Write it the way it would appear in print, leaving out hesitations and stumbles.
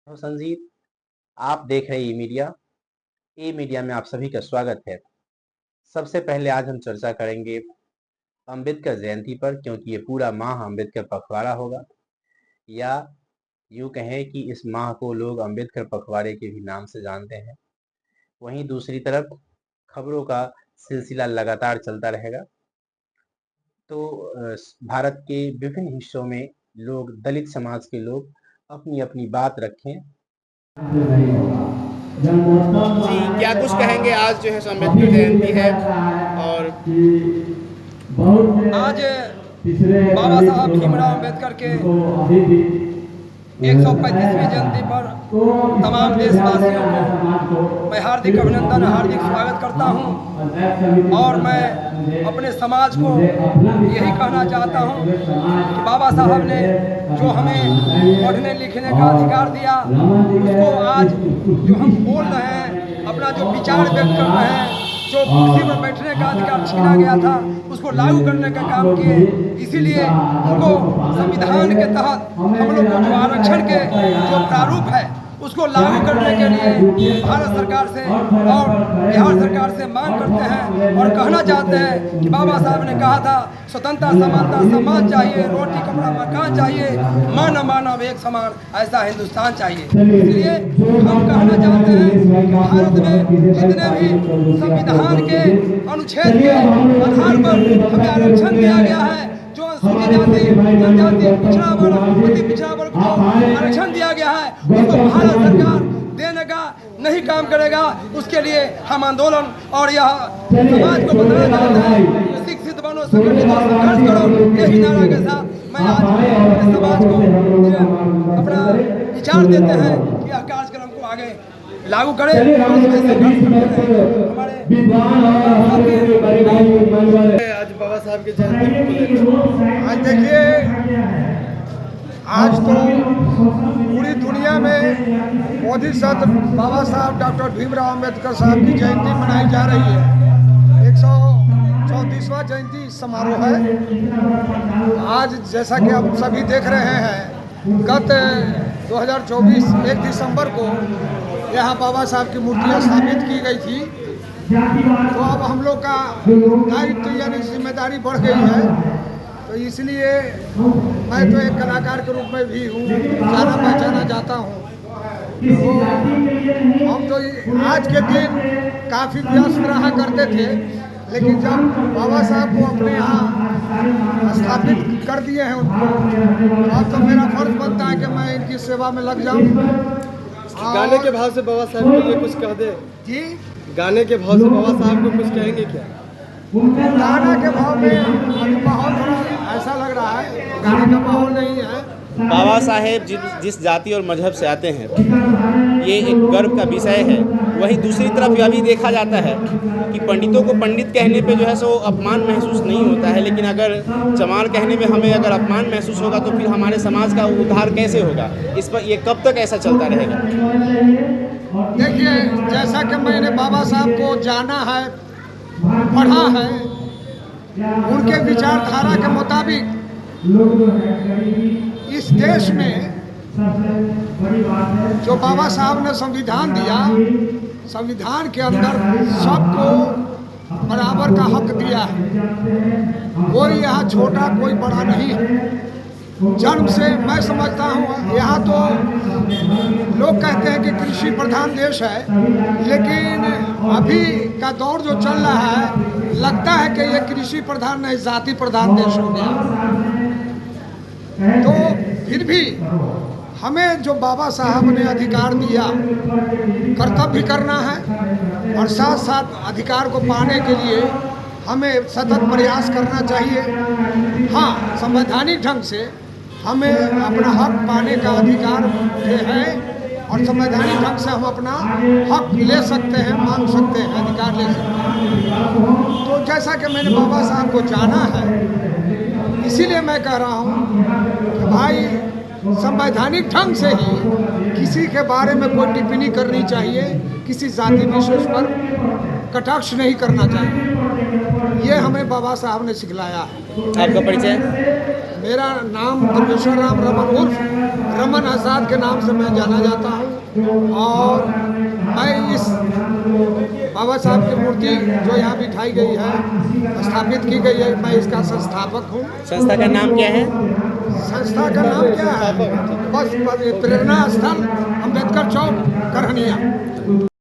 तो संजीत, आप देख रहे ई मीडिया में आप सभी का स्वागत है। सबसे पहले आज हम चर्चा करेंगे अंबेडकर जयंती पर, क्योंकि ये पूरा माह अंबेडकर पखवाड़ा होगा, या यूं कहें कि इस माह को लोग अंबेडकर पखवाड़े के भी नाम से जानते हैं। वहीं दूसरी तरफ खबरों का सिलसिला लगातार चलता रहेगा। तो भारत के विभिन्न हिस्सों में लोग, दलित समाज के लोग अपनी अपनी बात रखें। जी, क्या कुछ कहेंगे? आज जो है सो अम्बेडकर जयंती है और आज बाबा साहब भीमराव अम्बेडकर के 135वीं जयंती पर तमाम देशवासियों को मैं हार्दिक अभिनंदन, हार्दिक स्वागत करता हूं। और मैं अपने समाज को यही कहना चाहता हूं कि बाबा साहब ने जो हमें पढ़ने लिखने का अधिकार दिया, उसको आज जो हम बोल रहे हैं, अपना जो विचार व्यक्त कर रहे हैं, जो कुर्सी पर बैठने का अधिकार छीना गया था, उसको लागू करने का काम किए। इसीलिए उनको संविधान के तहत हम लोग को जो आरक्षण के जो प्रारूप है उसको लागू करने के लिए भारत सरकार से और बिहार सरकार से मांग करते हैं और कहना चाहते हैं कि बाबा साहब ने कहा था स्वतंत्रता, समानता, सम्मान चाहिए, रोटी कपड़ा मकान चाहिए, मानव मानव एक समान, ऐसा हिंदुस्तान चाहिए। इसलिए हम कहना चाहते हैं कि भारत में जितने भी संविधान के अनुच्छेद के आधार पर हमें आरक्षण दिया गया है, जो अनुसूचित जाति, जनजाति, पिछड़ा वर्ग, अति पिछड़ा वर्ग को आरक्षण दिया गया है, उसको भारत सरकार देने का नहीं काम करेगा। उसके लिए हम आंदोलन और यह समाज को बताना चाहते हैं, शिक्षित बनो, संगठित हो, संघर्ष करो, यही नारा के साथ मैं आज अपने समाज को अपना विचार देते हैं कि यह कार्यक्रम को आगे लागू करें और इसमें संघर्ष करते रहें। हमारे आज बाबा साहब के जयंती को आज देखिए, आज तो पूरी दुनिया में बोधिसत्व बाबा साहब डॉक्टर भीमराव अम्बेडकर साहब की जयंती मनाई जा रही है। 134वां जयंती समारोह है। आज जैसा कि आप सभी देख रहे हैं, गत 2024 1 दिसंबर को यहाँ बाबा साहब की मूर्तियाँ स्थापित की गई थी। तो अब हम लोग का दायित्व यानी जिम्मेदारी बढ़ गई है। तो इसलिए मैं तो एक कलाकार के रूप में भी हूँ, जाना पहचाना जाता हूँ। तो हम तो आज के दिन काफ़ी व्यस्त रहा करते थे, लेकिन जब बाबा साहब को अपने यहाँ स्थापित कर दिए हैं उनको, अब तो मेरा फर्ज बनता है कि मैं इनकी सेवा में लग जाऊँ। गाने के भाव से बाबा साहब के लिए कुछ कह दे जी, गाने के भाव से बाबा साहब को कुछ कहेंगे क्या? गाना के भाव में अभी माहौल थोड़ा ऐसा लग रहा है, गाने का माहौल नहीं है। बाबा साहेब जिस जाति और मजहब से आते हैं, ये एक गर्व का विषय है। वहीं दूसरी तरफ यह भी देखा जाता है कि पंडितों को पंडित कहने पे जो है सो अपमान महसूस नहीं होता है, लेकिन अगर जमाल कहने में हमें अगर अपमान महसूस होगा तो फिर हमारे समाज का उद्धार कैसे होगा? इस पर ये कब तक ऐसा चलता रहेगा? देखिए, जैसा कि मैंने बाबा साहब को जाना है, पढ़ा है, उनके विचारधारा के मुताबिक इस देश में जो बाबा साहब ने संविधान दिया, संविधान के अंदर सबको बराबर का हक दिया है। कोई यहाँ छोटा कोई बड़ा नहीं है। जन्म से मैं समझता हूँ, यहाँ तो लोग कहते हैं कि कृषि प्रधान देश है, लेकिन अभी का दौर जो चल रहा है, लगता है कि ये कृषि प्रधान नहीं, जाति प्रधान देश हो गया। तो फिर भी हमें जो बाबा साहब ने अधिकार दिया, कर्तव्य करना है और साथ साथ अधिकार को पाने के लिए हमें सतत प्रयास करना चाहिए। हाँ, संवैधानिक ढंग से हमें अपना हक पाने का अधिकार है और संवैधानिक ढंग से हम अपना हक ले सकते हैं, मांग सकते हैं, अधिकार ले सकते हैं। तो जैसा कि मैंने बाबा साहब को जाना है, इसीलिए मैं कह रहा हूँ कि भाई संवैधानिक ढंग से ही किसी के बारे में कोई टिप्पणी करनी चाहिए, किसी जाति विशेष पर कटाक्ष नहीं करना चाहिए। ये हमें बाबा साहब ने सिखलाया है। आपका परिचय? मेरा नाम दुर्गेश्वर राम रमन उर्फ रमन आज़ाद के नाम से मैं जाना जाता हूँ। और मैं इस बाबा साहब की मूर्ति जो यहाँ बिठाई गई है, स्थापित की गई है, मैं इसका संस्थापक हूँ। संस्था का नाम क्या है? संस्था का नाम क्या है? बस प्रेरणा स्थल अम्बेडकर चौक करहनिया।